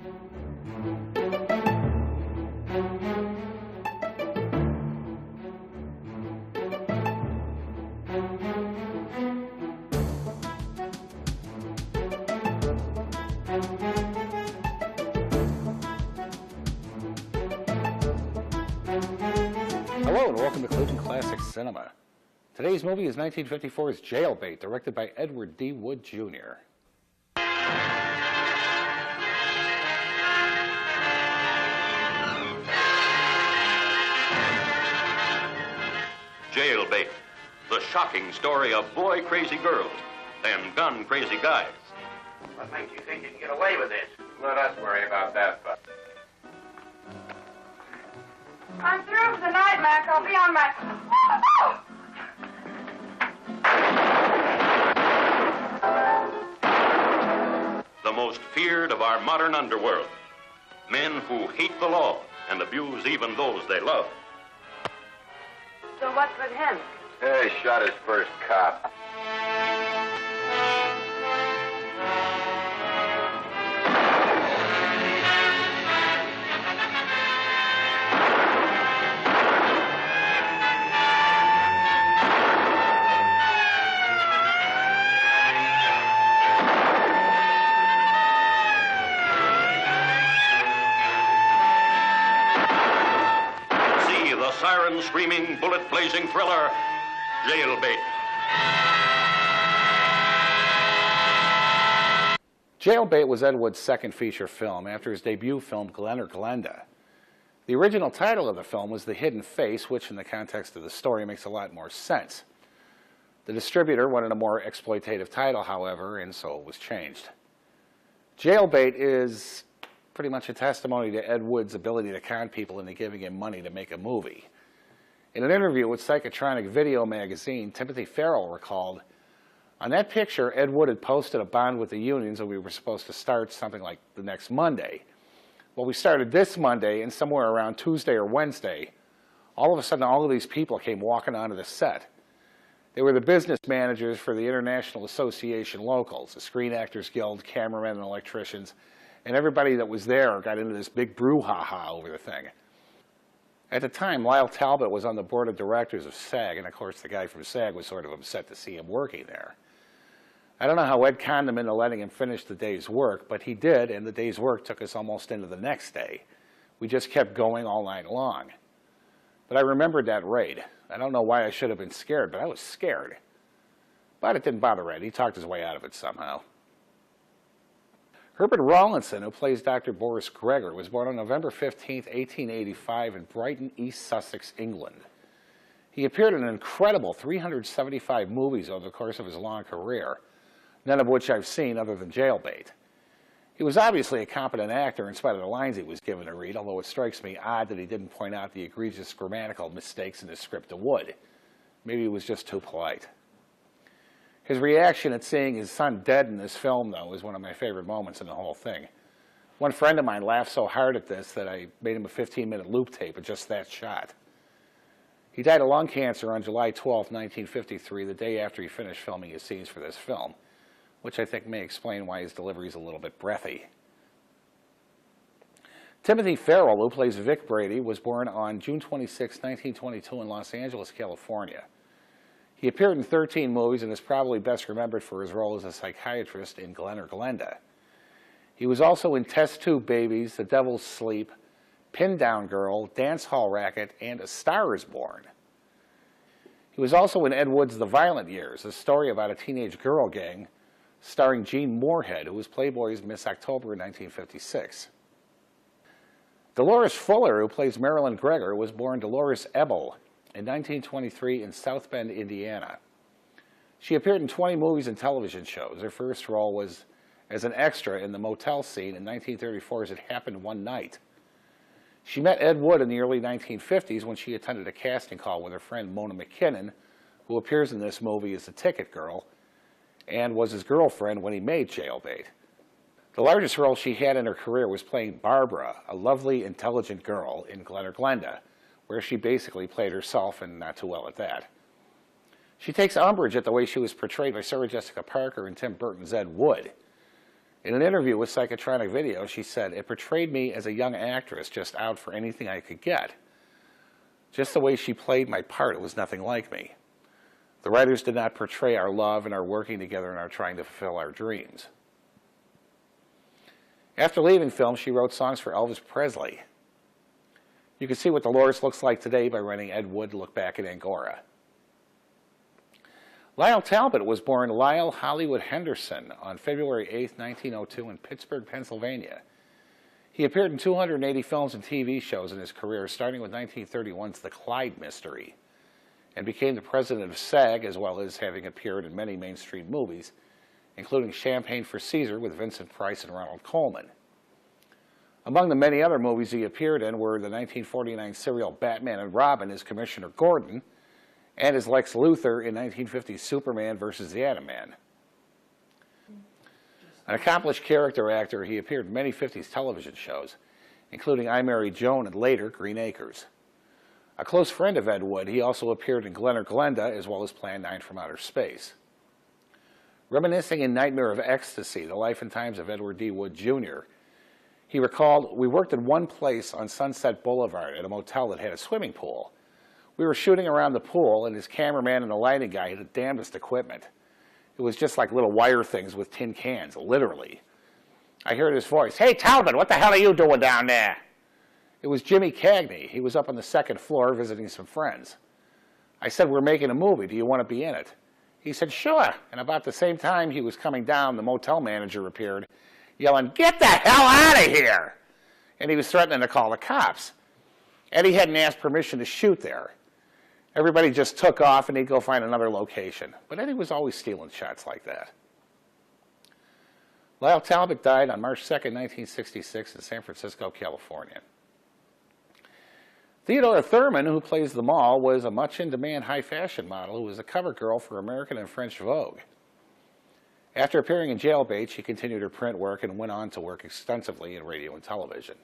Hello and welcome to Cleveland Classic Cinema. Today's movie is 1954's Jailbait, directed by Edward D. Wood, Jr. Jailbait, the shocking story of boy-crazy girls and gun-crazy guys. What makes you think you can get away with this? Let us worry about that, Buck. I'm through for the night, Mac. I'll be on my... The most feared of our modern underworld. Men who hate the law and abuse even those they love. So what's with him? He shot his first cop. Siren-screaming, bullet-blazing thriller, Jailbait. Jailbait was Ed Wood's second feature film after his debut film Glen or Glenda. The original title of the film was The Hidden Face, which in the context of the story makes a lot more sense. The distributor wanted a more exploitative title, however, and so it was changed. Jailbait is pretty much a testimony to Ed Wood's ability to con people into giving him money to make a movie. In an interview with Psychotronic Video magazine, Timothy Farrell recalled, "On that picture, Ed Wood had posted a bond with the unions and we were supposed to start something like the next Monday. Well, we started this Monday, and somewhere around Tuesday or Wednesday, all of a sudden all of these people came walking onto the set. They were the business managers for the International Association locals, the Screen Actors Guild, cameramen and electricians, and everybody that was there got into this big brouhaha over the thing." At the time, Lyle Talbot was on the board of directors of SAG, and of course the guy from SAG was sort of upset to see him working there. I don't know how Ed conned him into letting him finish the day's work, but he did, and the day's work took us almost into the next day. We just kept going all night long. But I remembered that raid. I don't know why I should have been scared, but I was scared. But it didn't bother Ed. He talked his way out of it somehow. Herbert Rawlinson, who plays Dr. Boris Gregor, was born on November 15, 1885 in Brighton, East Sussex, England. He appeared in an incredible 375 movies over the course of his long career, none of which I've seen other than Jailbait. He was obviously a competent actor in spite of the lines he was given to read, although it strikes me odd that he didn't point out the egregious grammatical mistakes in his script to Wood. Maybe he was just too polite. His reaction at seeing his son dead in this film, though, is one of my favorite moments in the whole thing. One friend of mine laughed so hard at this that I made him a 15-minute loop tape of just that shot. He died of lung cancer on July 12, 1953, the day after he finished filming his scenes for this film, which I think may explain why his delivery is a little bit breathy. Timothy Farrell, who plays Vic Brady, was born on June 26, 1922 in Los Angeles, California. He appeared in 13 movies and is probably best remembered for his role as a psychiatrist in Glen or Glenda. He was also in Test Tube Babies, The Devil's Sleep, Pin Down Girl, Dance Hall Racket, and A Star is Born. He was also in Ed Wood's The Violent Years, a story about a teenage girl gang starring Jean Moorhead, who was Playboy's Miss October in 1956. Dolores Fuller, who plays Marilyn Gregor, was born Dolores Ebel in 1923 in South Bend, Indiana. She appeared in 20 movies and television shows. Her first role was as an extra in the motel scene in 1934's It Happened One Night. She met Ed Wood in the early 1950s when she attended a casting call with her friend Mona McKinnon, who appears in this movie as the ticket girl, and was his girlfriend when he made Jailbait. The largest role she had in her career was playing Barbara, a lovely, intelligent girl in Glen or Glenda, where she basically played herself and not too well at that. She takes umbrage at the way she was portrayed by Sarah Jessica Parker and Tim Burton's Ed Wood. In an interview with Psychotronic Video, she said, "It portrayed me as a young actress just out for anything I could get. Just the way she played my part, it was nothing like me. The writers did not portray our love and our working together and our trying to fulfill our dreams." After leaving film, she wrote songs for Elvis Presley. You can see what Dolores looks like today by renting Ed Wood Look Back at Angora. Lyle Talbot was born Lyle Hollywood Henderson on February 8, 1902 in Pittsburgh, Pennsylvania. He appeared in 280 films and TV shows in his career, starting with 1931's The Clyde Mystery, and became the president of SAG, as well as having appeared in many mainstream movies, including Champagne for Caesar with Vincent Price and Ronald Colman. Among the many other movies he appeared in were the 1949 serial Batman and Robin as Commissioner Gordon, and as Lex Luthor in 1950's Superman vs. the Atom Man. An accomplished character actor, he appeared in many 50s television shows, including I Married Joan and later Green Acres. A close friend of Ed Wood, he also appeared in Glen or Glenda as well as Plan 9 from Outer Space. Reminiscing in Nightmare of Ecstasy, the life and times of Edward D. Wood, Jr., he recalled, "We worked in one place on Sunset Boulevard at a motel that had a swimming pool. We were shooting around the pool, and his cameraman and the lighting guy had the damnedest equipment. It was just like little wire things with tin cans, literally. I heard his voice, 'Hey, Talbot, what the hell are you doing down there?' It was Jimmy Cagney. He was up on the second floor visiting some friends. I said, 'We're making a movie. Do you want to be in it?' He said, 'Sure.' And about the same time he was coming down, the motel manager appeared, yelling, 'Get the hell out of here!' And he was threatening to call the cops. Eddie hadn't asked permission to shoot there. Everybody just took off and he'd go find another location. But Eddie was always stealing shots like that." Lyle Talbot died on March 2nd, 1966 in San Francisco, California. Theodora Thurman, who plays the Mall, was a much-in-demand high-fashion model who was a cover girl for American and French Vogue. After appearing in Jailbait, she continued her print work and went on to work extensively in radio and television.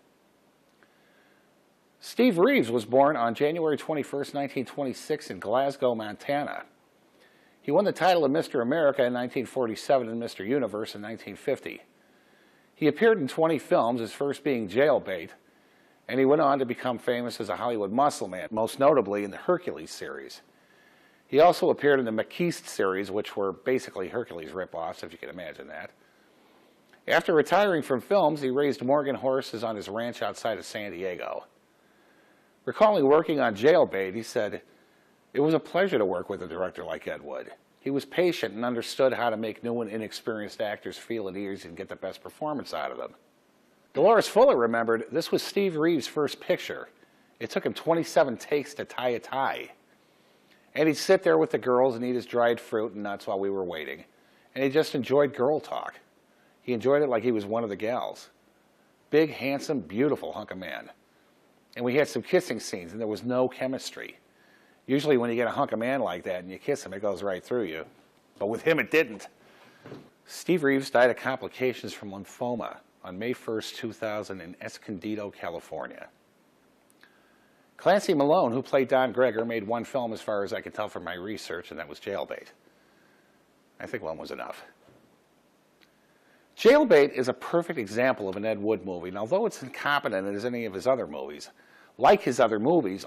Steve Reeves was born on January 21, 1926 in Glasgow, Montana. He won the title of Mr. America in 1947 and Mr. Universe in 1950. He appeared in 20 films, his first being Jailbait, and he went on to become famous as a Hollywood muscle man, most notably in the Hercules series. He also appeared in the McKeast series, which were basically Hercules ripoffs, if you can imagine that. After retiring from films, he raised Morgan horses on his ranch outside of San Diego. Recalling working on Jailbait, he said, "It was a pleasure to work with a director like Ed Wood. He was patient and understood how to make new and inexperienced actors feel at ease and get the best performance out of them." Dolores Fuller remembered, "This was Steve Reeves' first picture. It took him 27 takes to tie a tie. And he'd sit there with the girls and eat his dried fruit and nuts while we were waiting. And he just enjoyed girl talk. He enjoyed it like he was one of the gals. Big, handsome, beautiful hunk of man. And we had some kissing scenes, and there was no chemistry. Usually when you get a hunk of man like that and you kiss him, it goes right through you. But with him, it didn't." Steve Reeves died of complications from lymphoma on May 1st, 2000 in Escondido, California. Clancy Malone, who played Don Gregor, made one film as far as I can tell from my research, and that was Jailbait. I think one was enough. Jailbait is a perfect example of an Ed Wood movie, and although it's incompetent as any of his other movies, like his other movies,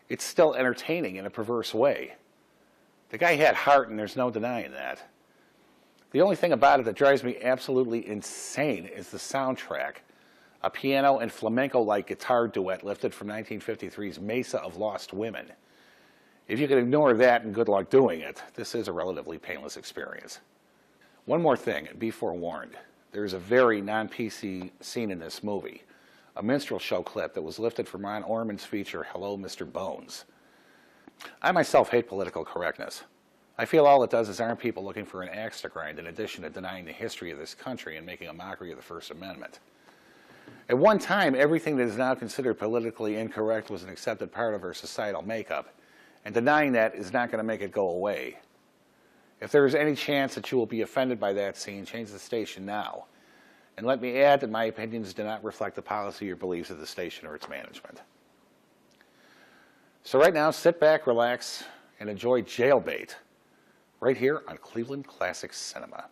it's still entertaining in a perverse way. The guy had heart, and there's no denying that. The only thing about it that drives me absolutely insane is the soundtrack, a piano and flamenco-like guitar duet lifted from 1953's Mesa of Lost Women. If you can ignore that, and good luck doing it, this is a relatively painless experience. One more thing, and be forewarned. There's a very non-PC scene in this movie, a minstrel show clip that was lifted from Ron Orman's feature, Hello, Mr. Bones. I myself hate political correctness. I feel all it does is arm people looking for an axe to grind in addition to denying the history of this country and making a mockery of the First Amendment. At one time, everything that is now considered politically incorrect was an accepted part of our societal makeup, and denying that is not going to make it go away. If there is any chance that you will be offended by that scene, change the station now. And let me add that my opinions do not reflect the policy or beliefs of the station or its management. So right now, sit back, relax, and enjoy Jailbait, right here on Cleveland Classics Cinema.